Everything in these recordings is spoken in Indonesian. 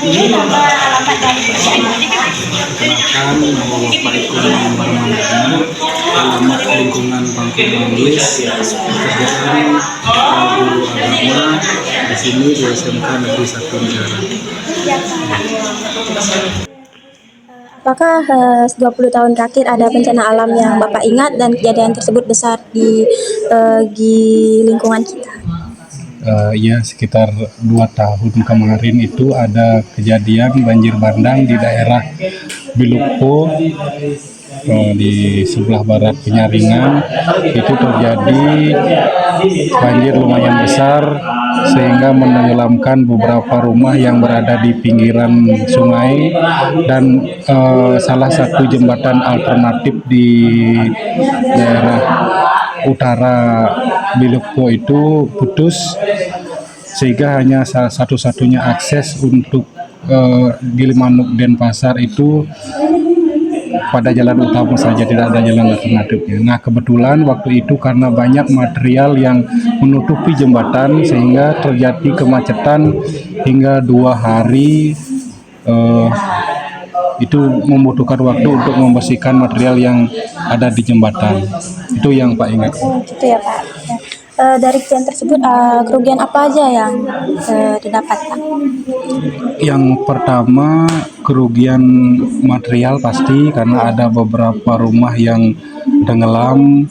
Perkenalkan, nama Bapak Eko Marmandana, alamat lingkungan Bangkong Banglis, pekerjaan guru agama di sini di SMK Negeri 1 Negara. Apakah 20 tahun terakhir ada bencana alam yang Bapak ingat dan kejadian tersebut besar di lingkungan kita? Ya, sekitar 2 tahun kemarin itu ada kejadian banjir bandang di daerah Bilukpo, di sebelah barat Penyaringan. Itu terjadi banjir lumayan besar sehingga menenggelamkan beberapa rumah yang berada di pinggiran sungai, dan salah satu jembatan alternatif di daerah utara Bilukpo itu putus, sehingga hanya satu-satunya akses untuk Gilimanuk Denpasar itu pada jalan utama saja, tidak ada jalan alternatifnya. Nah, kebetulan waktu itu karena banyak material yang menutupi jembatan sehingga terjadi kemacetan hingga 2 hari. Itu membutuhkan waktu untuk membersihkan material yang ada di jembatan. Itu yang Pak ingat. Gitu ya Pak. Dari kejadian tersebut kerugian apa aja yang didapat Pak? Yang pertama, kerugian material pasti, karena ada beberapa rumah yang tenggelam,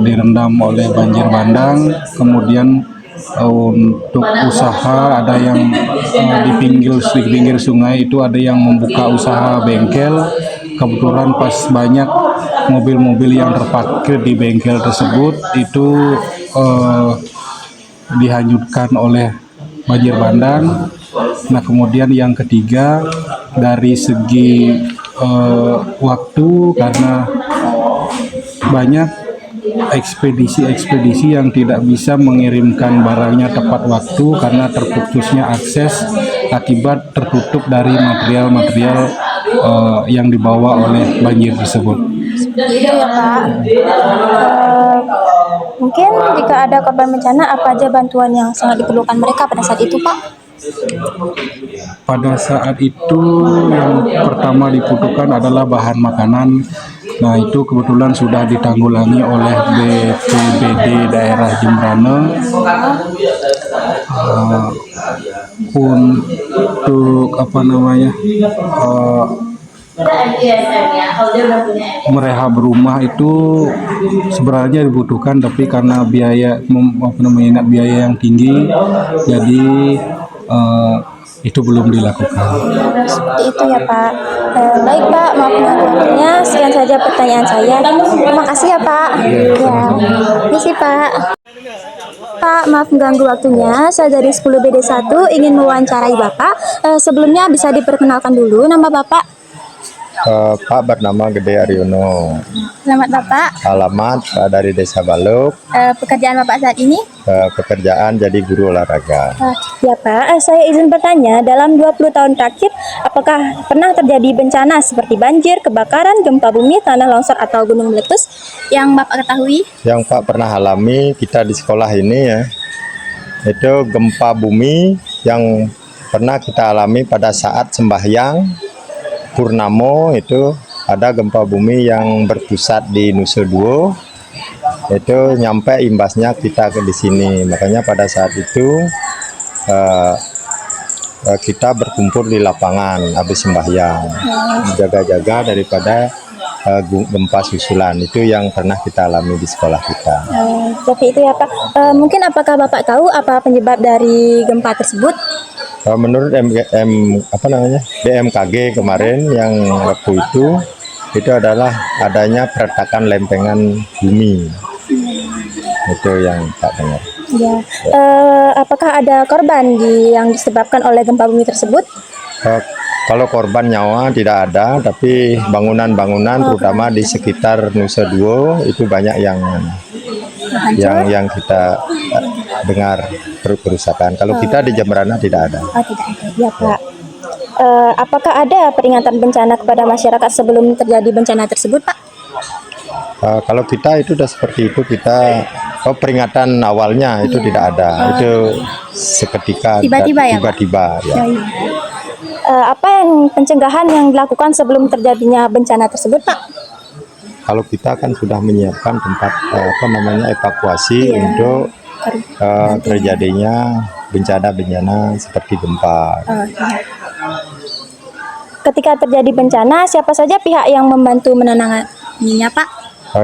direndam oleh banjir bandang. Kemudian untuk usaha, ada yang di pinggir sungai itu ada yang membuka usaha bengkel. Kebetulan pas banyak mobil-mobil yang terparkir di bengkel tersebut itu dihanyutkan oleh banjir bandang. Nah, kemudian yang ketiga, dari segi waktu, karena banyak ekspedisi yang tidak bisa mengirimkan barangnya tepat waktu karena terputusnya akses akibat tertutup dari material-material yang dibawa oleh banjir tersebut. Itu ya Pak. Mungkin jika ada korban bencana, apa aja bantuan yang sangat diperlukan mereka pada saat itu Pak? Pada saat itu yang pertama dibutuhkan adalah bahan makanan. Nah, itu kebetulan sudah ditanggulangi oleh BPBD daerah Jembrana. Untuk merehab rumah itu sebenarnya dibutuhkan, tapi karena biaya yang tinggi, jadi itu belum dilakukan. Seperti itu ya Pak. Baik Pak, maaf waktunya. Sekian saja pertanyaan saya. Terima kasih ya Pak. Ya, misi Pak. Pak, maaf mengganggu waktunya. Saya dari 10 BD1 ingin mewawancarai Bapak. Sebelumnya bisa diperkenalkan dulu nama Bapak. Pak bernama Gede Aryono. Selamat Bapak. Alamat dari Desa Baluk. Pekerjaan Bapak saat ini? Pekerjaan jadi guru olahraga. Ya Pak, saya izin bertanya, dalam 20 tahun terakhir, apakah pernah terjadi bencana seperti banjir, kebakaran, gempa bumi, tanah longsor, atau gunung meletus yang Bapak ketahui? Yang Pak pernah alami kita di sekolah ini ya, itu gempa bumi yang pernah kita alami pada saat sembahyang Purnamo. Itu ada gempa bumi yang berpusat di Nusa Dua, itu nyampe imbasnya kita di sini. Makanya pada saat itu kita berkumpul di lapangan habis sembahyang, jaga-jaga daripada gempa susulan. Itu yang pernah kita alami di sekolah kita. Seperti itu ya Pak. Mungkin apakah Bapak tahu apa penyebab dari gempa tersebut? Menurut BMKG kemarin yang waktu itu adalah adanya peretakan lempengan bumi. Itu yang Pak dengar. Ya. Apakah ada korban yang disebabkan oleh gempa bumi tersebut? Kalau korban nyawa tidak ada, tapi bangunan-bangunan terutama di sekitar Nusa Dua itu banyak yang kita dengar kerusakan. Kalau kita di Jembrana tidak ada. Oh, tidak ada. Ya Pak. Apakah ada peringatan bencana kepada masyarakat sebelum terjadi bencana tersebut Pak? Kalau kita itu sudah seperti itu, kita peringatan awalnya itu tidak ada. Itu seketika tiba-tiba ya. Tiba-tiba ya. apa yang pencegahan yang dilakukan sebelum terjadinya bencana tersebut, Pak? Kalau kita kan sudah menyiapkan tempat evakuasi Iya. untuk terjadinya bencana-bencana seperti gempa. Iya. Ketika terjadi bencana, siapa saja pihak yang membantu menenanginya, Pak?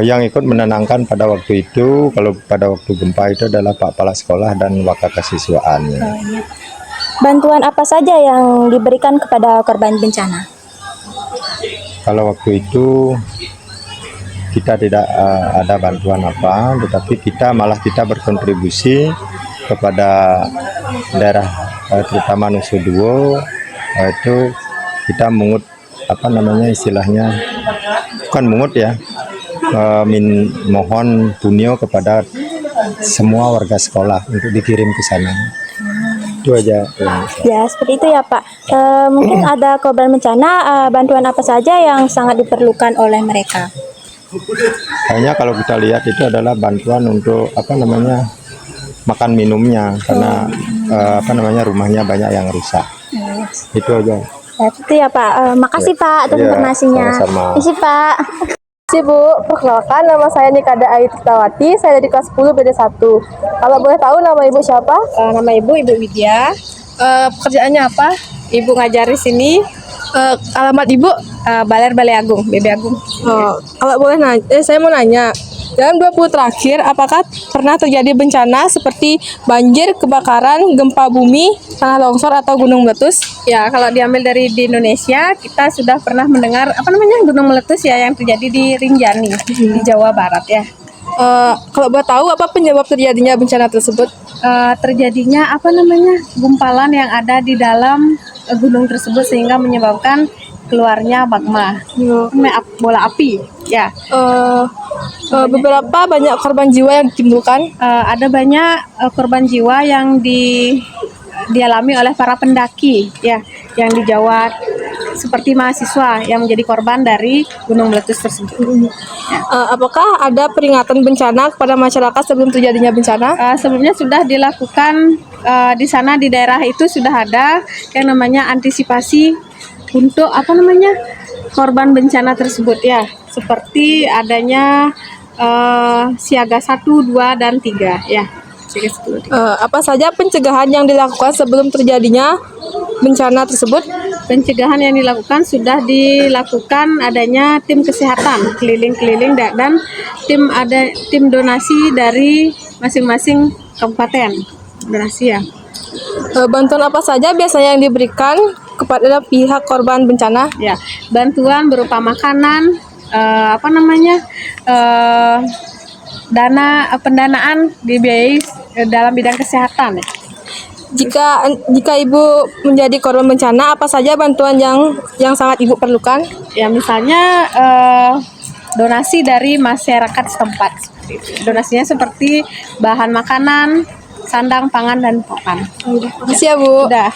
Yang ikut menenangkan pada waktu itu, kalau pada waktu gempa itu adalah Pak Kepala Sekolah dan Wakakasiswaan. Iya. Bantuan apa saja yang diberikan kepada korban bencana? Kalau waktu itu kita tidak ada bantuan apa, tetapi kita berkontribusi kepada daerah terutama Nusuduo, itu kita mengut istilahnya bukan mengut ya, mohon punyo kepada semua warga sekolah untuk dikirim ke sana. Itu aja. Ya, seperti itu ya, Pak. Mungkin ada korban bencana, bantuan apa saja yang sangat diperlukan oleh mereka? Kayaknya kalau kita lihat itu adalah bantuan untuk makan minumnya, karena rumahnya banyak yang rusak. Itu aja. Ya, itu ya, Pak. Makasih, Pak, atas Iya, informasinya. sama-sama. Makasih, Pak. Terima kasih, Bu. Perkenalkan, nama saya Nikada Ayu Tirtawati, saya dari kelas 10 BD1. Kalau boleh tahu nama Ibu siapa? Nama Ibu Widya. Pekerjaannya apa? Ibu ngajar di sini. Alamat Ibu? Balai Agung, BB Agung. Kalau boleh nanya, saya mau nanya. Dalam 20 terakhir, apakah pernah terjadi bencana seperti banjir, kebakaran, gempa bumi, tanah longsor, atau gunung meletus? Ya, kalau diambil dari di Indonesia, kita sudah pernah mendengar gunung meletus ya yang terjadi di Rinjani di Jawa Barat ya. Kalau boleh tahu, apa penyebab terjadinya bencana tersebut? Terjadinya gumpalan yang ada di dalam gunung tersebut sehingga menyebabkan keluarnya magma, bola api ya. Beberapa banyak korban jiwa yang ditimbulkan. Ada banyak korban jiwa yang dialami oleh para pendaki ya yang di Jawa, seperti mahasiswa yang menjadi korban dari gunung meletus tersebut. Apakah ada peringatan bencana kepada masyarakat sebelum terjadinya bencana? Sebelumnya sudah dilakukan di sana, di daerah itu sudah ada yang namanya antisipasi untuk korban bencana tersebut ya, seperti adanya siaga 1, 2, dan 3 ya. Apa saja pencegahan yang dilakukan sebelum terjadinya bencana tersebut? Pencegahan yang dilakukan sudah dilakukan adanya tim kesehatan keliling-keliling dan tim donasi dari masing-masing kabupaten donasi ya. Bantuan apa saja biasanya yang diberikan kepada pihak korban bencana? Ya, bantuan berupa makanan, pendanaan dibiayai dalam bidang kesehatan. Jika Ibu menjadi korban bencana, apa saja bantuan yang sangat Ibu perlukan? Ya, misalnya donasi dari masyarakat setempat. Donasinya seperti bahan makanan, sandang, pangan, dan papan. Terima kasih ya, Bu. Udah.